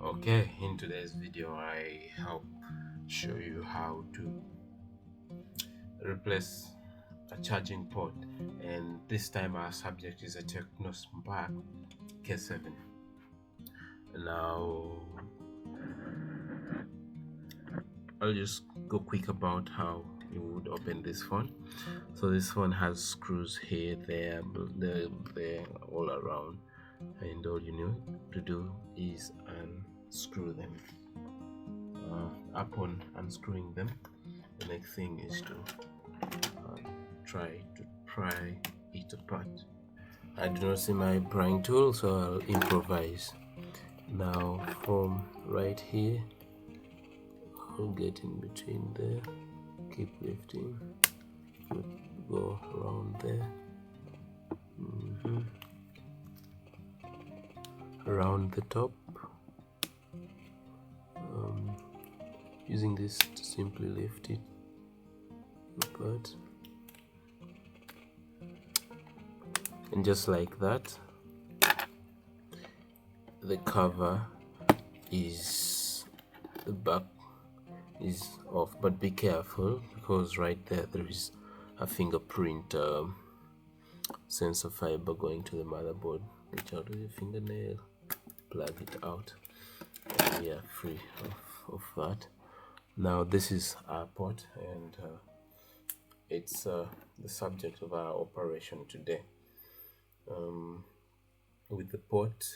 Okay, in today's video I help show you how to replace a charging port, and this time our subject is a Tecno Spark K7. Now I'll just go quick about how you would open this phone. So this phone has screws here, there, all around, and all you need to do is unscrew them. Upon unscrewing them, the next thing is to try to pry it apart. I do not see my prying tool, so I'll improvise. Now from right here, I'll get in between there, keep lifting, go around there, around the top, using this to simply lift it apart, and just like that, the cover is, the back is off, but be careful because right there is a fingerprint sensor fiber going to the motherboard. Reach out with your fingernail, plug it out, and we are free of that. Now this is our port, and it's the subject of our operation today. With the port,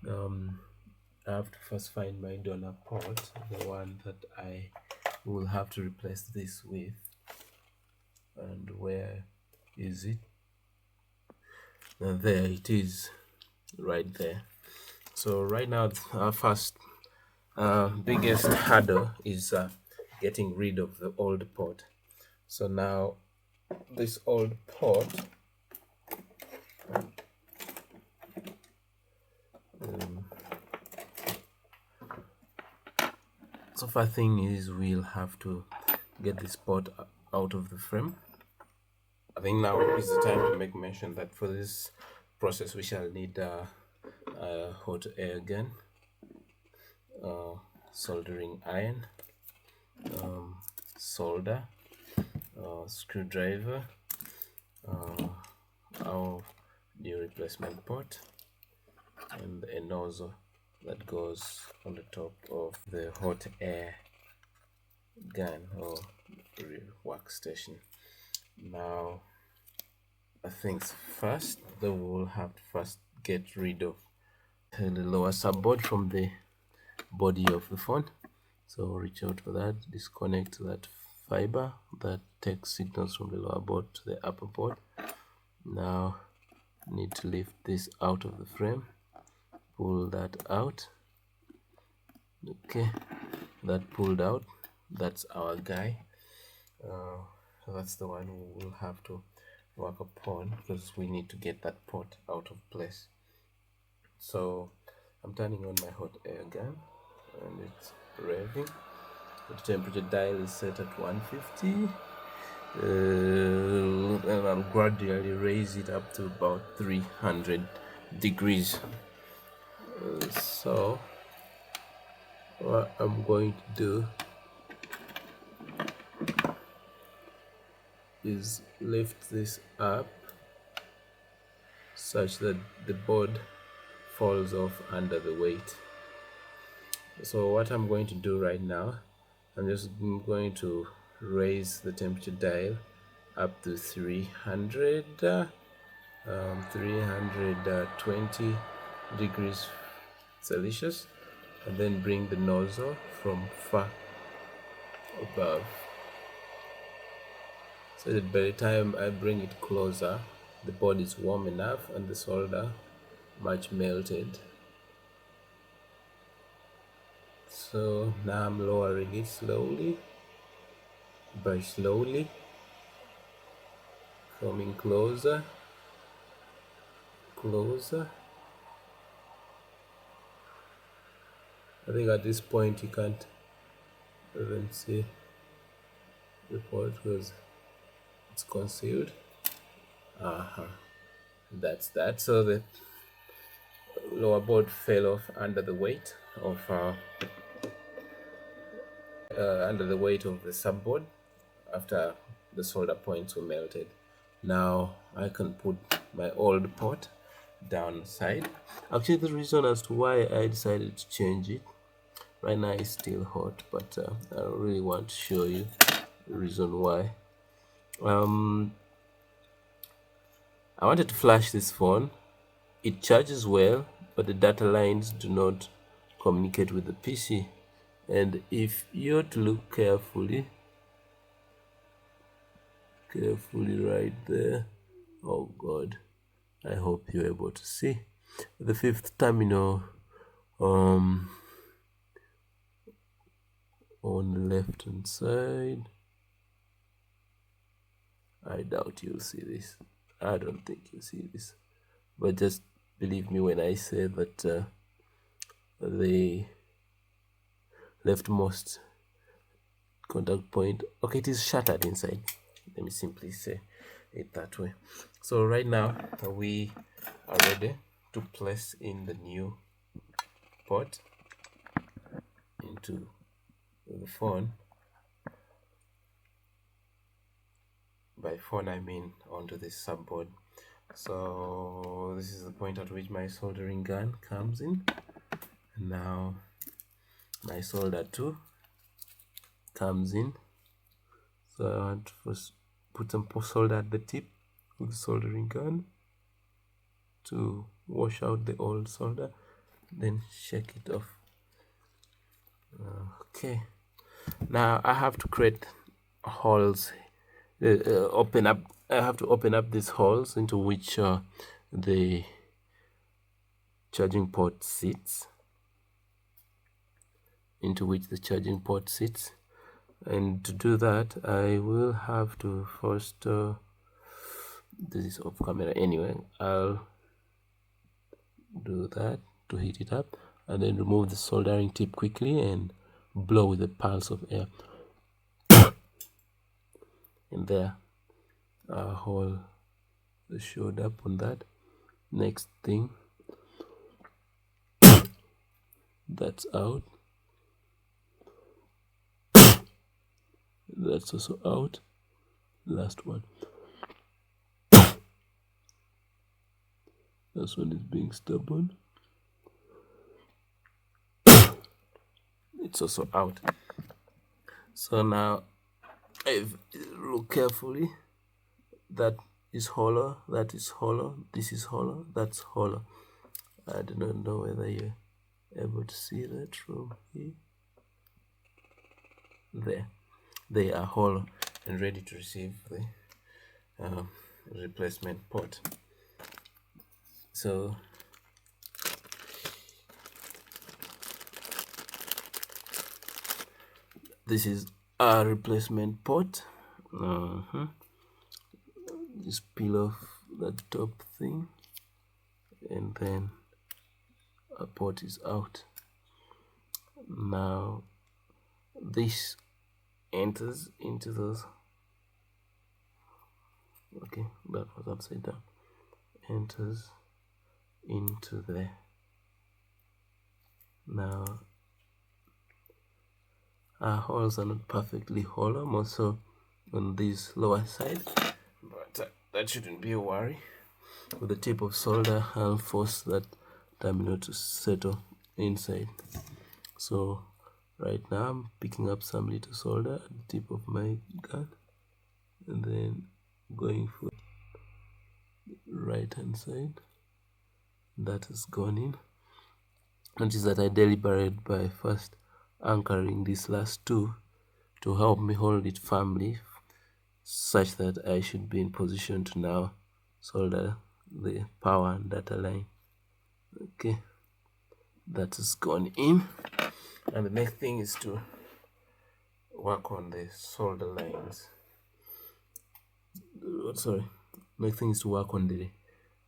I have to first find my donor port, the one that I will have to replace this with. And where is it? Now there it is, right there. So right now our first biggest hurdle is getting rid of the old port. So now this old port, so first thing is we'll have to get this port out of the frame. I think now is the time to make mention that for this process we shall need a hot air gun, soldering iron, solder, screwdriver, our new replacement port, and a nozzle that goes on the top of the hot air gun or workstation. Now I think first that we'll have to first get rid of the lower subboard from the body of the phone. So reach out for that, disconnect that fiber that takes signals from the lower board to the upper board. Now need to lift this out of the frame, pull that out. Okay, that pulled out, that's our guy. That's the one we will have to work upon because we need to get that port out of place. So I'm turning on my hot air gun and it's revving. The temperature dial is set at 150, and I'll gradually raise it up to about 300 degrees. So what I'm going to do is lift this up such that the board falls off under the weight. So what I'm going to do right now, I'm just going to raise the temperature dial up to 320 degrees Celsius, and then bring the nozzle from far above, so that by the time I bring it closer, the board is warm enough and the solder much melted. So now I'm lowering it slowly by slowly, coming closer. I think at this point you can't even see the port because it's concealed. That's that. So the lower board fell off under the weight of the subboard after the solder points were melted. Now I can put my old pot downside. Actually, the reason as to why I decided to change it, right now it's still hot, but I really want to show you the reason why. I wanted to flash this phone. It charges well, but the data lines do not communicate with the PC. And if you're to look carefully right there, oh god, I hope you're able to see the fifth terminal on the left hand side. I doubt you'll see this. I don't think you'll see this, but just believe me when I say that the leftmost contact point, okay, it is shattered inside. Let me simply say it that way. So right now we are ready to place in the new port into the phone. By phone I mean onto this subboard. So this is the point at which my soldering gun comes in. Now my solder 2 comes in. So I want to first put some solder at the tip with the soldering gun to wash out the old solder, then shake it off. Okay, now I have to create holes, I have to open up these holes into which the charging port sits, and to do that I will have to first this is off camera anyway. I'll do that to heat it up and then remove the soldering tip quickly and blow with a pulse of air. And there, a hole showed up on that. Next thing, that's out. That's also out. Last one. This one is being stubborn. It's also out. So now, if you look carefully, that is hollow, that is hollow, this is hollow, that's hollow. I do not know whether you're able to see that from here. There, they are hollow and ready to receive the replacement port. So this is our replacement port. Just peel off that top thing, and then a port is out. Now this enters into those. Okay, that was upside down. Enters into there. Now our holes are not perfectly hollow, more so on this lower side, but that shouldn't be a worry. With the tip of solder, I'll force that terminal to settle inside. So right now I'm picking up some little solder at the tip of my gun and then going for the right hand side. That has gone in. Notice that I deliberated by first anchoring these last two to help me hold it firmly, such that I should be in position to now solder the power and data line. Okay, that has gone in, and the next thing is to work on the solder lines. Next thing is to work on the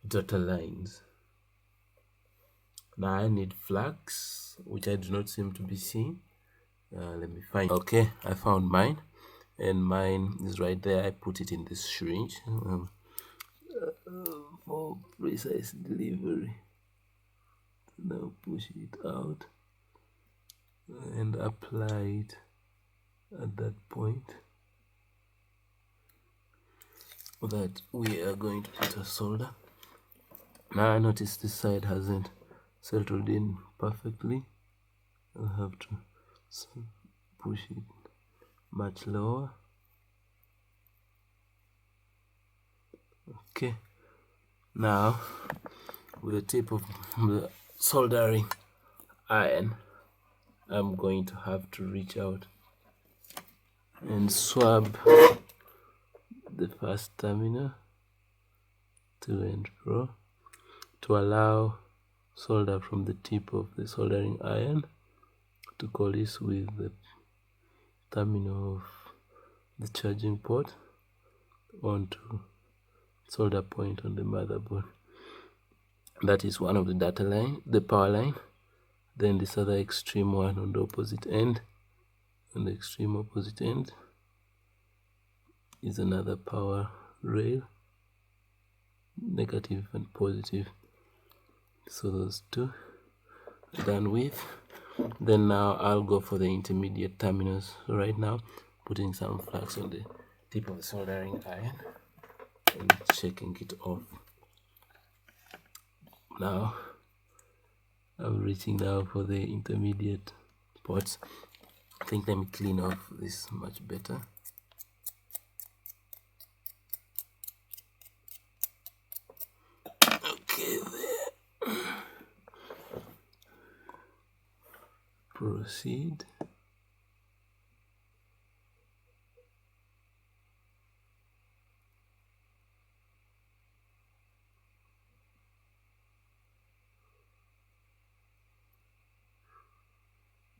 data lines. Now I need flags, which I do not seem to be seeing. Let me find. Okay, I found mine, and mine is right there. I put it in this syringe for precise delivery. Now push it out and apply it at that point that we are going to put a solder. Now I notice this side hasn't settled in perfectly. I'll have to push it much lower. Okay, now with the tip of the soldering iron, I'm going to have to reach out and swab the first terminal to and fro to allow solder from the tip of the soldering iron to coalesce with the terminal of the charging port onto solder point on the motherboard. That is one of the data line, the power line. Then this other extreme one on the opposite end. On the extreme opposite end is another power rail, negative and positive. So those two done with. Then now I'll go for the intermediate terminals. So right now, putting some flux on the tip of the soldering iron and checking it off. Now I'm reaching now for the intermediate ports. I think let me clean off this much better. Okay, there. Proceed.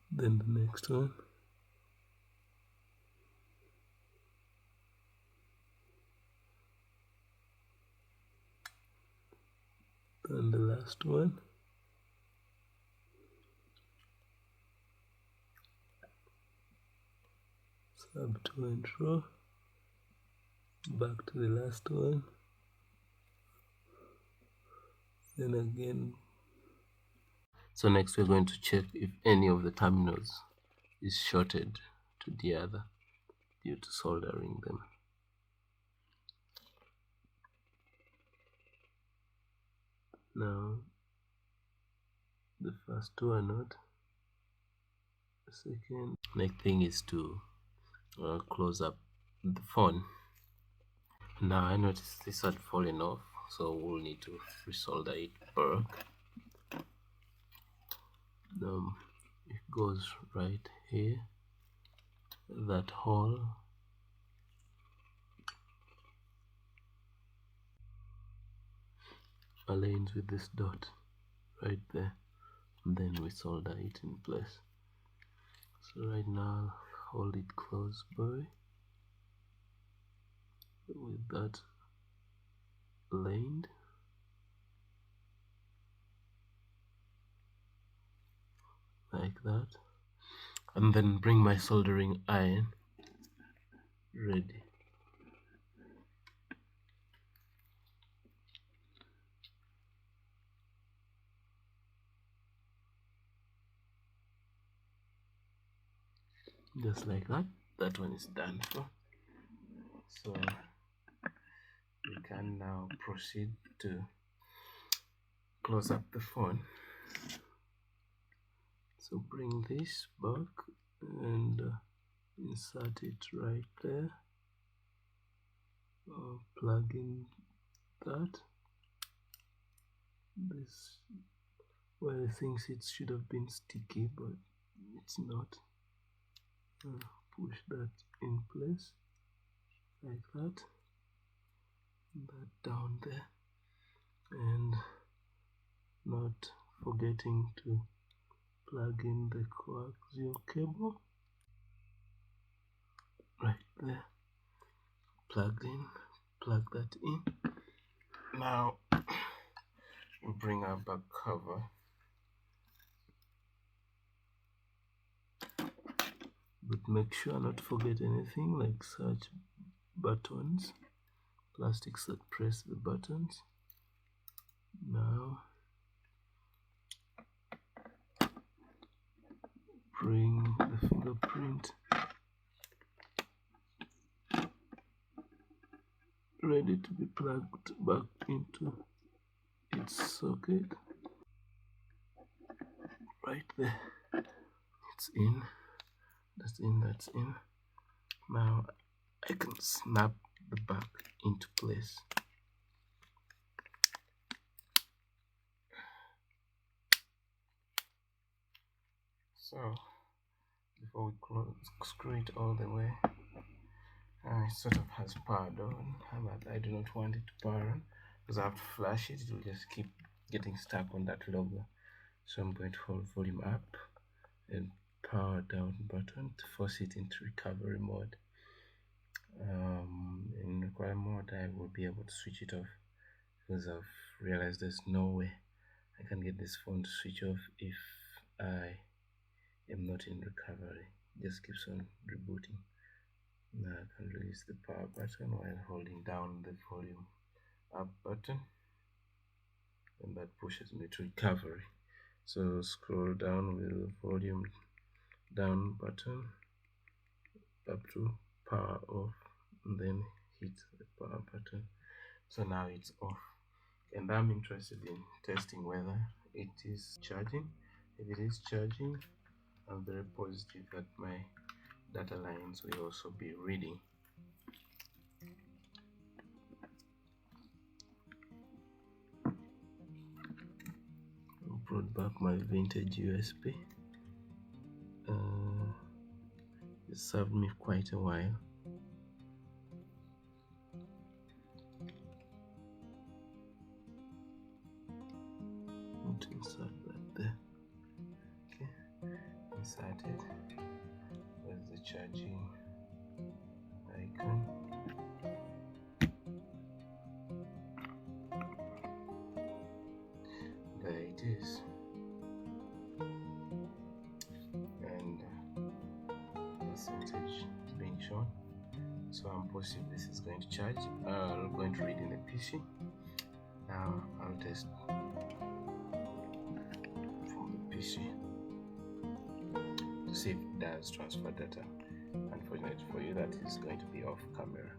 Then the next one. And the last one. Sub to and fro. Back to the last one. Then again. So next we're going to check if any of the terminals is shorted to the other due to soldering them. Now the first two are not. The second. Next thing is to close up the phone. Now I noticed this had fallen off, so we'll need to resolder it back. It goes right here. That hole aligns with this dot right there, and then we solder it in place. So right now I'll hold it close by with that aligned. Like that, and then bring my soldering iron ready. Just like that. That one is done for. So we can now proceed to close up the phone. So bring this back and insert it right there. Plug in that. This where the thing sits should have been sticky, but it's not. Push that in place like that. That down there, and not forgetting to plug in the coaxial cable right there. Plugged in. Plug that in. Now we'll bring our back cover. But make sure not to forget anything like such buttons, plastics that press the buttons. Now bring the fingerprint ready to be plugged back into its socket. Right there, it's in. That's in, that's in. Now I can snap the back into place. So before we screw it all the way, it sort of has powered on, but I do not want it to power on because I have to flash it. It will just keep getting stuck on that logo. So I'm going to hold volume up and power down button to force it into recovery mode. In recovery mode, I will be able to switch it off because I've realized there's no way I can get this phone to switch off if I am not in recovery. It just keeps on rebooting. Now I can release the power button while holding down the volume up button, and that pushes me to recovery. So scroll down with the volume down button up to power off, and then hit the power button. So now it's off, and I'm interested in testing whether it is charging. If it is charging, I'm very positive that my data lines will also be reading. I brought back my vintage USB. It served me quite a while. Insert that there. Okay, inserted. Where's the charging icon? There it is. And percentage is being shown. So I'm positive this is going to charge. I'm going to read in the PC. Now I'll test from the PC to see if it does transfer data. Unfortunately for you, that is going to be off camera.